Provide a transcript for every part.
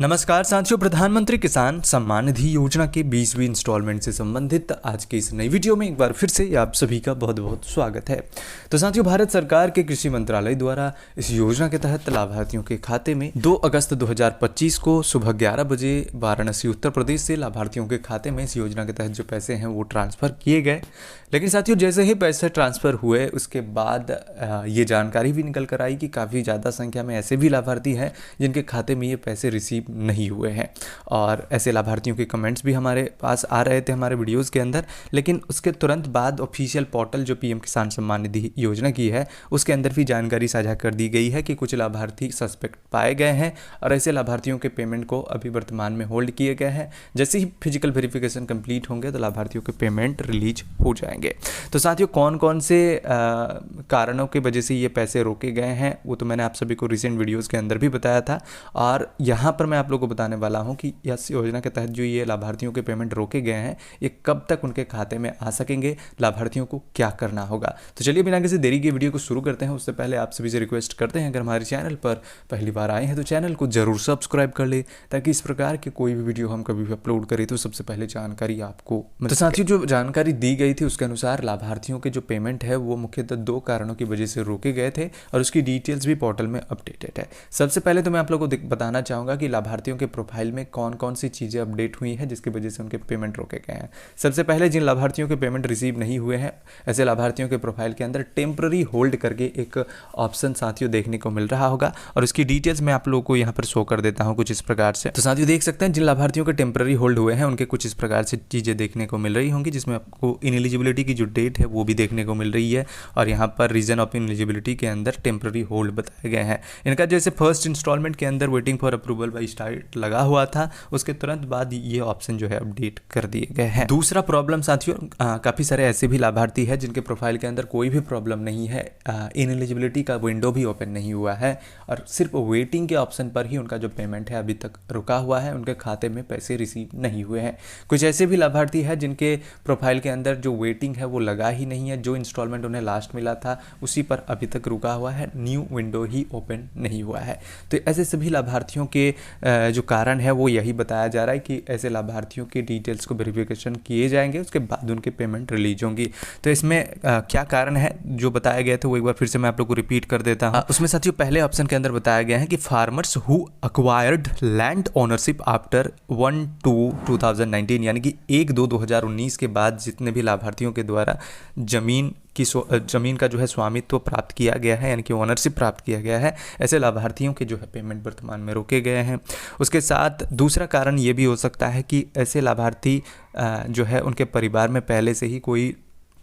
नमस्कार साथियों, प्रधानमंत्री किसान सम्मान निधि योजना के 20वीं इंस्टॉलमेंट से संबंधित आज की इस नई वीडियो में एक बार फिर से आप सभी का बहुत बहुत स्वागत है। तो साथियों, भारत सरकार के कृषि मंत्रालय द्वारा इस योजना के तहत लाभार्थियों के खाते में 2 अगस्त 2025 को सुबह 11 बजे वाराणसी उत्तर प्रदेश से लाभार्थियों के खाते में इस योजना के तहत जो पैसे हैं वो ट्रांसफ़र किए गए। लेकिन साथियों, जैसे ही पैसे ट्रांसफ़र हुए उसके बाद ये जानकारी भी निकल कर आई कि काफ़ी ज़्यादा संख्या में ऐसे भी लाभार्थी हैं जिनके खाते में ये पैसे रिसीव नहीं हुए हैं। और ऐसे लाभार्थियों के कमेंट्स भी हमारे पास आ रहे थे हमारे वीडियोस के अंदर। लेकिन उसके तुरंत बाद ऑफिशियल पोर्टल जो पीएम किसान सम्मान निधि योजना की है उसके अंदर भी जानकारी साझा कर दी गई है कि कुछ लाभार्थी सस्पेक्ट पाए गए हैं और ऐसे लाभार्थियों के पेमेंट को अभी वर्तमान में होल्ड किए गए हैं। जैसे ही फिजिकल वेरिफिकेशन कंप्लीट होंगे तो लाभार्थियों के पेमेंट रिलीज हो जाएंगे। तो साथियों, कौन कौन से कारणों की वजह से ये पैसे रोके गए हैं वो तो मैंने आप सभी को रिसेंट वीडियोज़ के अंदर भी बताया था। और यहाँ पर मैं आप लोगों को बताने वाला हूँ कि इस योजना के तहत जो ये लाभार्थियों के पेमेंट रोके गए हैं ये कब तक उनके खाते में आ सकेंगे, लाभार्थियों को क्या करना होगा। तो चलिए बिना किसी देरी के वीडियो को शुरू करते हैं। उससे पहले आप सभी से रिक्वेस्ट करते हैं, अगर हमारे चैनल पर पहली बार आए हैं तो चैनल को जरूर सब्सक्राइब कर ले, ताकि इस प्रकार की कोई भी वीडियो हम कभी भी अपलोड करें तो सबसे पहले जानकारी आपको मिल सके। तो साथियों, जो जानकारी दी गई थी उसके अनुसार लाभार्थियों के जो पेमेंट है वो मुख्यतः 2 कारणों की वजह से रोके गए थे और उसकी डिटेल्स भी पोर्टल में अपडेटेड है। सबसे पहले तो मैं आप लोगों को बताना चाहूँगा कि लाभार्थियों के प्रोफाइल में कौन कौन सी चीज़ें अपडेट हुई हैं जिसकी वजह से उनके पेमेंट रोके गए हैं। सबसे पहले जिन लाभार्थियों के पेमेंट रिसीव नहीं हुए हैं ऐसे लाभार्थियों के प्रोफाइल के अंदर टेम्पररी होल्ड करके एक ऑप्शन साथियों देखने को मिल रहा होगा और उसकी डिटेल्स मैं आप लोगों को यहाँ पर शो कर देता हूँ कुछ इस प्रकार से। तो साथियों, देख सकते हैं जिन लाभार्थियों के टेम्पररी होल्ड हुए हैं उनके कुछ इस प्रकार से चीज़ें देखने को मिल रही होंगी, जिसमें आपको इनएलिजिबिलिटी की जो डेट है वो भी देखने को मिल रही है और यहाँ पर रीजन ऑफ इनएलिजिबिलिटी के अंदर टेम्पररी होल्ड बताए गए हैं। इनका जैसे फर्स्ट इंस्टॉलमेंट के अंदर waiting for approval by start लगा हुआ था, उसके तुरंत बाद ये ऑप्शन जो है अपडेट कर दिए गए हैं। दूसरा प्रॉब्लम साथियों, काफ़ी सारे ऐसे भी लाभार्थी हैं जिनके प्रोफाइल के अंदर कोई भी प्रॉब्लम नहीं है, इनएलिजिबिलिटी का विंडो भी ओपन नहीं हुआ है और सिर्फ वेटिंग के ऑप्शन पर ही उनका जो पेमेंट है अभी तक रुका हुआ है, उनके खाते में पैसे रिसीव नहीं हुए हैं। कुछ ऐसे भी लाभार्थी हैं जिनके प्रोफाइल के अंदर जो वेटिंग है वो लगा ही नहीं है, जो इंस्टॉलमेंट उन्हें लास्ट मिला था उसी पर अभी तक रुका हुआ है, न्यू विंडो ही ओपन नहीं हुआ है। तो ऐसे सभी लाभार्थियों के जो कारण है वो यही बताया जा रहा है कि ऐसे लाभार्थियों की डिटेल्स को वेरिफिकेशन किए जाएंगे, उसके बाद उनके पेमेंट रिलीज होंगी। तो इसमें क्या कारण है जो बताया गया था वो एक बार फिर से मैं आप लोग को रिपीट कर देता हूँ। उसमें साथियों पहले ऑप्शन के अंदर बताया गया है कि farmers who acquired land ownership after 1/2/2019, यानी कि 1/2/2019 के बाद जितने भी लाभार्थियों के द्वारा जमीन का जो है स्वामित्व प्राप्त किया गया है, यानी कि ओनरशिप प्राप्त किया गया है, ऐसे लाभार्थियों के जो है पेमेंट वर्तमान में रोके गए हैं। उसके साथ दूसरा कारण ये भी हो सकता है कि ऐसे लाभार्थी जो है उनके परिवार में पहले से ही कोई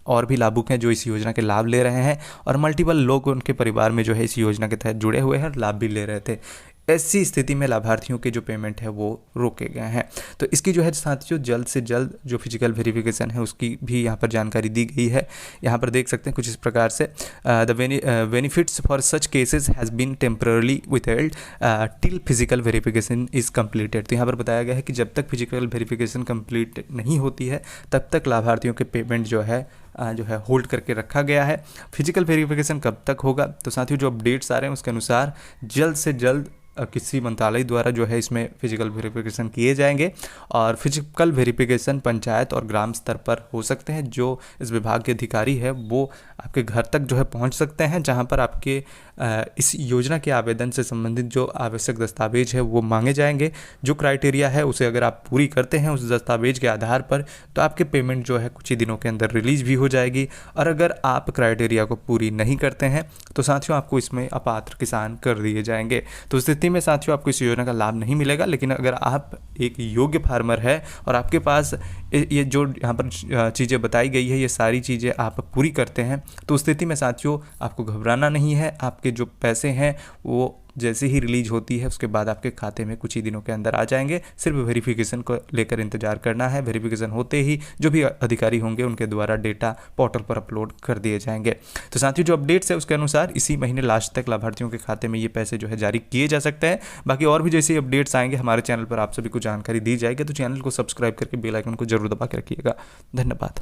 और भी लाभुक हैं जो इस योजना के लाभ ले रहे हैं और मल्टीपल लोग उनके परिवार में जो है इस योजना के तहत जुड़े हुए हैं और लाभ भी ले रहे थे। ऐसी स्थिति में लाभार्थियों के जो पेमेंट है वो रोके गए हैं। तो इसकी जो है साथियों जल्द से जल्द जो फिजिकल वेरिफिकेशन है उसकी भी यहाँ पर जानकारी दी गई है। यहाँ पर देख सकते हैं कुछ इस प्रकार से, the benefits for such cases has been temporarily withheld till physical verification is completed. तो यहाँ पर बताया गया है कि जब तक फिजिकल वेरिफिकेशन कंप्लीट नहीं होती है तब तक लाभार्थियों के पेमेंट जो है होल्ड करके रखा गया है। फिजिकल वेरिफिकेशन कब तक होगा, तो साथियों जो अपडेट्स आ रहे हैं उसके अनुसार जल्द से जल्द किसी मंत्रालय द्वारा जो है इसमें फिजिकल वेरिफिकेशन किए जाएंगे और फिजिकल वेरिफिकेशन पंचायत और ग्राम स्तर पर हो सकते हैं। जो इस विभाग के अधिकारी है वो आपके घर तक जो है पहुंच सकते हैं, जहां पर आपके इस योजना के आवेदन से संबंधित जो आवश्यक दस्तावेज है वो मांगे जाएंगे। जो क्राइटेरिया है उसे अगर आप पूरी करते हैं उस दस्तावेज के आधार पर तो आपके पेमेंट जो है कुछ ही दिनों के अंदर रिलीज भी हो जाएगी। और अगर आप क्राइटेरिया को पूरी नहीं करते हैं तो साथियों आपको इसमें अपात्र किसान कर दिए जाएंगे। तो स्थिति में साथियों आपको इस योजना का लाभ नहीं मिलेगा। लेकिन अगर आप एक योग्य फार्मर है और आपके पास ये जो यहाँ पर चीज़ें बताई गई है ये सारी चीज़ें आप पूरी करते हैं तो स्थिति में साथियों आपको घबराना नहीं है। आपके जो पैसे हैं वो जैसे ही रिलीज होती है उसके बाद आपके खाते में कुछ ही दिनों के अंदर आ जाएंगे। सिर्फ वेरिफिकेशन को लेकर इंतजार करना है। वेरिफिकेशन होते ही जो भी अधिकारी होंगे उनके द्वारा डेटा पोर्टल पर अपलोड कर दिए जाएंगे। तो साथियों जो अपडेट्स है उसके अनुसार इसी महीने लास्ट तक लाभार्थियों के खाते में ये पैसे जो है जारी किए जा सकते हैं। बाकी और भी जैसे अपडेट्स आएंगे हमारे चैनल पर आप सभी को जानकारी दी जाएगी। तो चैनल को सब्सक्राइब करके बेल आइकन को जरूर दबा के रखिएगा। धन्यवाद।